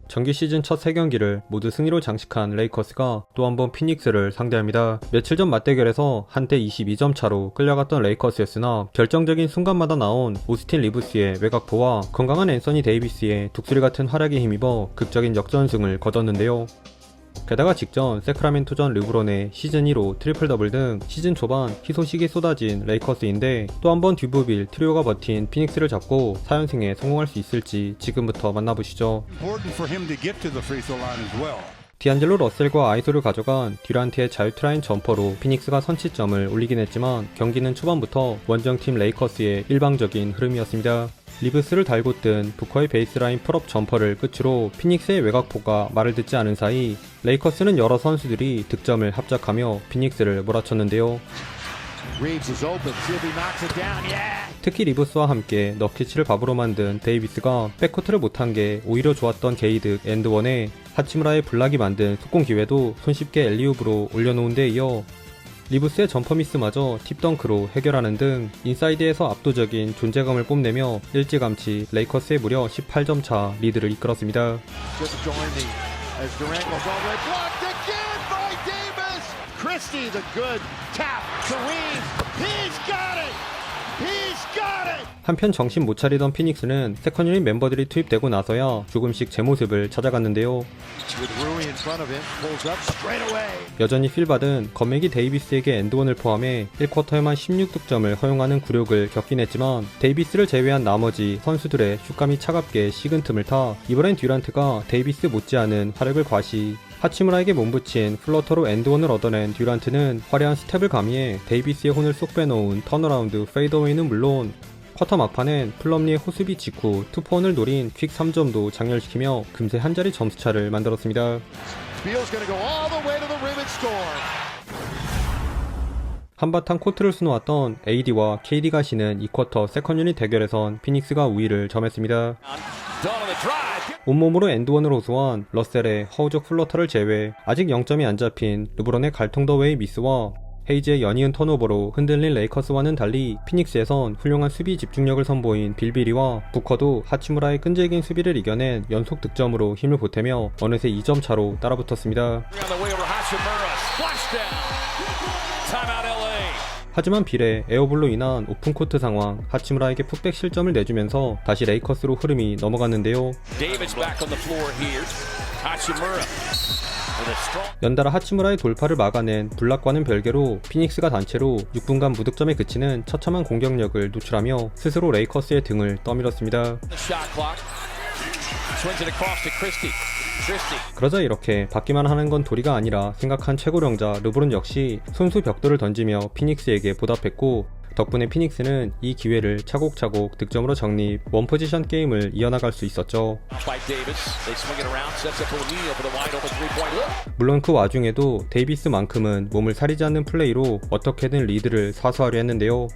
정규 시즌 첫 3경기를 모두 승리로 장식한 레이커스가 또 한 번 피닉스를 상대합니다. 며칠 전 맞대결에서 한때 22점 차로 끌려갔던 레이커스였으나 결정적인 순간마다 나온 오스틴 리브스의 외곽포와 건강한 앤서니 데이비스의 독수리 같은 활약에 힘입어 극적인 역전승을 거뒀는데요. 게다가 직전 세크라멘토전 르브론의 시즌 2로 트리플 더블 등 시즌 초반 희소식이 쏟아진 레이커스인데 또 한 번 듀브빌 트리오가 버틴 피닉스를 잡고 4연승에 성공할 수 있을지 지금부터 만나보시죠. 디안젤로 러셀과 아이소를 가져간 듀란트의 자유투라인 점퍼로 피닉스가 선취점을 올리긴 했지만 경기는 초반부터 원정팀 레이커스의 일방적인 흐름이었습니다. 리브스를 달고 뜬 부커의 베이스라인 풀업 점퍼를 끝으로 피닉스의 외곽포가 말을 듣지 않은 사이 레이커스는 여러 선수들이 득점을 합작하며 피닉스를 몰아쳤는데요. 특히 리브스와 함께 너키치를 밥으로 만든 데이비스가 백코트를 못한 게 오히려 좋았던 게이득 앤드원에 하치무라의 블락이 만든 속공 기회도 손쉽게 엘리웁으로 올려놓은 데 이어 리브스의 점퍼 미스마저 팁덩크로 해결하는 등 인사이드에서 압도적인 존재감을 뽐내며 일찌감치 레이커스의 무려 18점 차 리드를 이끌었습니다. 한편 정신 못 차리던 피닉스는 세컨유닛 멤버들이 투입되고 나서야 조금씩 제 모습을 찾아갔는데요. 여전히 필받은 건매기 데이비스에게 엔드원을 포함해 1쿼터에만 16득점을 허용하는 굴욕을 겪긴 했지만 데이비스를 제외한 나머지 선수들의 슛감이 차갑게 식은 틈을 타 이번엔 듀란트가 데이비스 못지않은 활약을 과시. 하치무라에게 몸붙인 플러터로 엔드원을 얻어낸 듀란트는 화려한 스텝을 가미해 데이비스의 혼을 쏙 빼놓은 턴어라운드 페이더웨이는 물론 쿼터 막판엔 플럼리의 호수비 직후 투포원을 노린 퀵 3점도 장렬시키며 금세 한 자리 점수차를 만들었습니다. 한바탕 코트를 수놓았던 AD와 KD가 쉬는 2쿼터 세컨유닛 대결에선 피닉스가 우위를 점했습니다. 온몸으로 엔드원을 호소한 러셀의 허우적 플러터를 제외 아직 0점이 안 잡힌 르브론의 갈통더웨이 미스와 헤이즈의 연이은 턴오버로 흔들린 레이커스와는 달리 피닉스에선 훌륭한 수비 집중력을 선보인 빌비리와 부커도 하치무라의 끈질긴 수비를 이겨낸 연속 득점으로 힘을 보태며 어느새 2점 차로 따라붙었습니다. 하지만 빌의 에어볼로 인한 오픈코트 상황, 하치무라에게 풋백 실점을 내주면서 다시 레이커스로 흐름이 넘어갔는데요. 연달아 하치무라의 돌파를 막아낸 블락과는 별개로 피닉스가 단체로 6분간 무득점에 그치는 처참한 공격력을 노출하며 스스로 레이커스의 등을 떠밀었습니다. 그러자 이렇게 받기만 하는 건 도리가 아니라 생각한 최고령자 르브론 역시 손수 벽돌을 던지며 피닉스에게 보답했고 덕분에 피닉스는 이 기회를 차곡차곡 득점으로 정립, 원포지션 게임을 이어나갈 수 있었죠. 물론 그 와중에도 데이비스만큼은 몸을 사리지 않는 플레이로 어떻게든 리드를 사수하려 했는데요.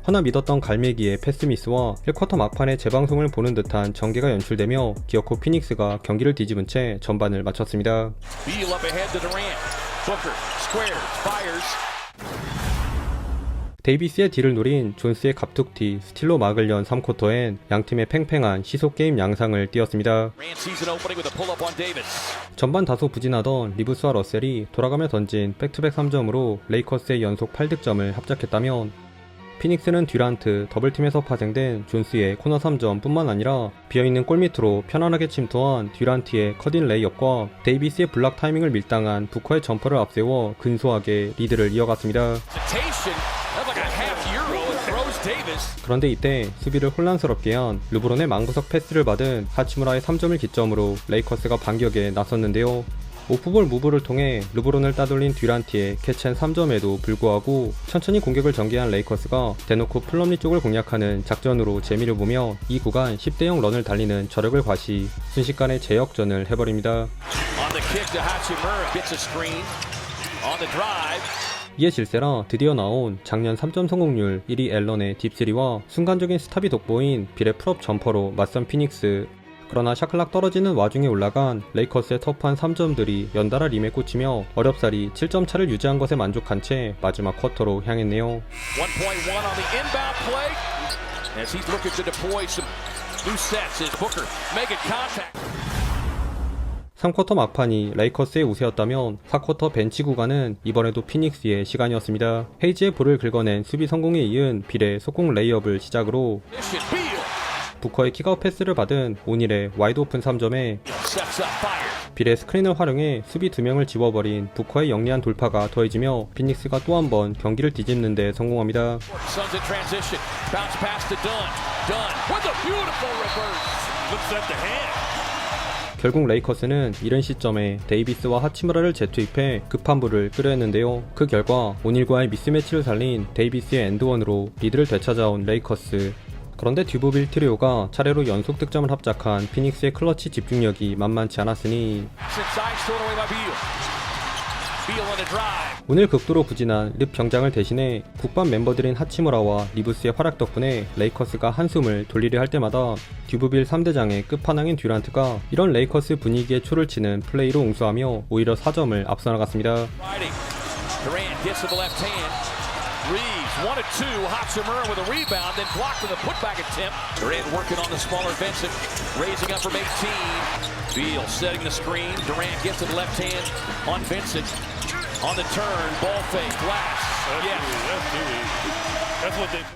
허나 믿었던 갈매기의 패스미스와 1쿼터 막판에 재방송을 보는 듯한 전개가 연출되며 기어코 피닉스가 경기를 뒤집은 채 전반을 마쳤습니다. 데이비스의 딜을 노린 존스의 갑툭튀 스틸로 막을 연 3쿼터엔 양팀의 팽팽한 시속게임 양상을 띄었습니다. 전반 다소 부진하던 리브스와 러셀이 돌아가며 던진 백투백 3점으로 레이커스의 연속 8득점을 합작했다면 피닉스는 듀란트, 더블팀에서 파생된 존스의 코너 3점 뿐만 아니라 비어있는 골밑으로 편안하게 침투한 듀란트의 컷인 레이업과 데이비스의 블락 타이밍을 밀당한 부커의 점퍼를 앞세워 근소하게 리드를 이어갔습니다. 그런데 이때 수비를 혼란스럽게 한 르브론의 망구석 패스를 받은 하치무라의 3점을 기점으로 레이커스가 반격에 나섰는데요. 오프볼 무브를 통해 르브론을 따돌린 듀란트의 캐치한 3점에도 불구하고 천천히 공격을 전개한 레이커스가 대놓고 플럼리 쪽을 공략하는 작전으로 재미를 보며 이 구간 10대0 런을 달리는 저력을 과시, 순식간에 재역전을 해버립니다. 이에 질세라 드디어 나온 작년 3점 성공률 1위 앨런의 딥3와 순간적인 스탑이 돋보인 빌의 풀업 점퍼로 맞선 피닉스. 그러나 샤클락 떨어지는 와중에 올라간 레이커스의 터프한 3점들이 연달아 림에 꽂히며 어렵사리 7점 차를 유지한 것에 만족한 채 마지막 쿼터로 향했네요. 3쿼터 막판이 레이커스의 우세였다면 4쿼터 벤치 구간은 이번에도 피닉스의 시간이었습니다. 헤이즈의 볼을 긁어낸 수비 성공에 이은 빌의 속공 레이업을 시작으로 부커의 킥아웃 패스를 받은 오닐의 와이드 오픈 3점에 빌의 스크린을 활용해 수비 2명을 집어버린 부커의 영리한 돌파가 더해지며 피닉스가 또 한 번 경기를 뒤집는 데 성공합니다. 결국 레이커스는 이른 시점에 데이비스와 하치무라를 재투입해 급한 불을 끄려했는데요. 그 결과 오닐과의 미스매치를 살린 데이비스의 엔드원으로 리드를 되찾아온 레이커스. 그런데 듀보빌 트리오가 차례로 연속 득점을 합작한 피닉스의 클러치 집중력이 만만치 않았으니 오늘 극도로 부진한 립 병장을 대신해 국밥 멤버들인 하치무라와 리브스의 활약 덕분에 레이커스가 한숨을 돌리려 할 때마다 듀브빌 3대장의 끝판왕인 듀란트가 이런 레이커스 분위기에 초를 치는 플레이로 웅수하며 오히려 4점을 앞서 나갔습니다. Reeves, 1-2, Hachimura with a rebound, then blocked with a putback attempt. Durant working on the smaller Vincent, raising up from 18. Beal setting the screen. Durant gets it left hand on Vincent. On the turn, ball fake, glass.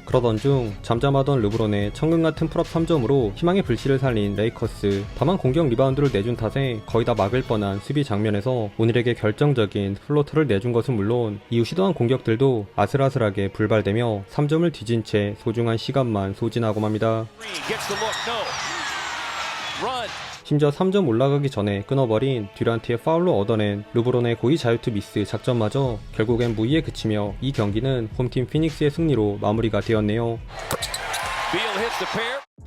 그러던 중 잠잠하던 르브론의 천근같은 풀업 3점으로 희망의 불씨를 살린 레이커스. 다만 공격 리바운드를 내준 탓에 거의 다 막을 뻔한 수비 장면에서 오닐에게 결정적인 플로터를 내준 것은 물론 이후 시도한 공격들도 아슬아슬하게 불발되며 3점을 뒤진 채 소중한 시간만 소진하고 맙니다. 심지어 3점 올라가기 전에 끊어버린 듀란트의 파울로 얻어낸 르브론의 고의 자유투 미스 작전마저 결국엔 무의에 그치며 이 경기는 홈팀 피닉스의 승리로 마무리가 되었네요.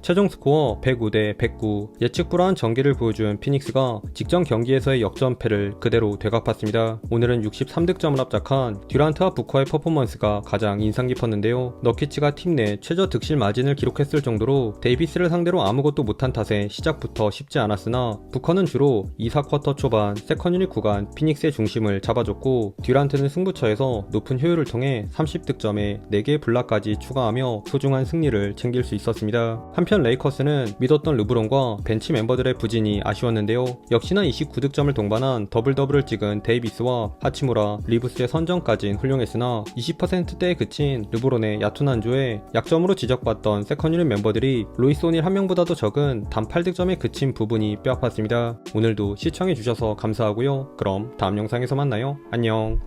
최종 스코어 105대 109. 예측 불허한 전개를 보여준 피닉스가 직전 경기에서의 역전패를 그대로 되갚았습니다. 오늘은 63득점을 합작한 듀란트와 부커의 퍼포먼스가 가장 인상 깊었는데요. 너키츠가 팀 내 최저 득실 마진을 기록했을 정도로 데이비스를 상대로 아무것도 못한 탓에 시작부터 쉽지 않았으나 부커는 주로 2, 4쿼터 초반 세컨유닛 구간 피닉스의 중심을 잡아줬고 듀란트는 승부처에서 높은 효율을 통해 30득점에 4개의 블락까지 추가하며 소중한 승리를 챙길 수 있었습니다. 한편 레이커스는 믿었던 르브론과 벤치 멤버들의 부진이 아쉬웠는데요. 역시나 29득점을 동반한 더블더블을 찍은 데이비스와 하치무라, 리브스의 선정까진 훌륭했으나 20%대에 그친 르브론의 얕은 한조에 약점으로 지적받던 세컨유닛 멤버들이 로이스 오닐 한 명보다도 적은 단 8득점에 그친 부분이 뼈아팠습니다. 오늘도 시청해주셔서 감사하고요. 그럼 다음 영상에서 만나요. 안녕.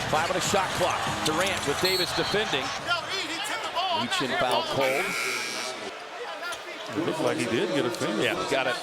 Five on the shot clock. Durant with Davis defending. Reach in foul cold. It looked like he did get a finger. Yeah, got it.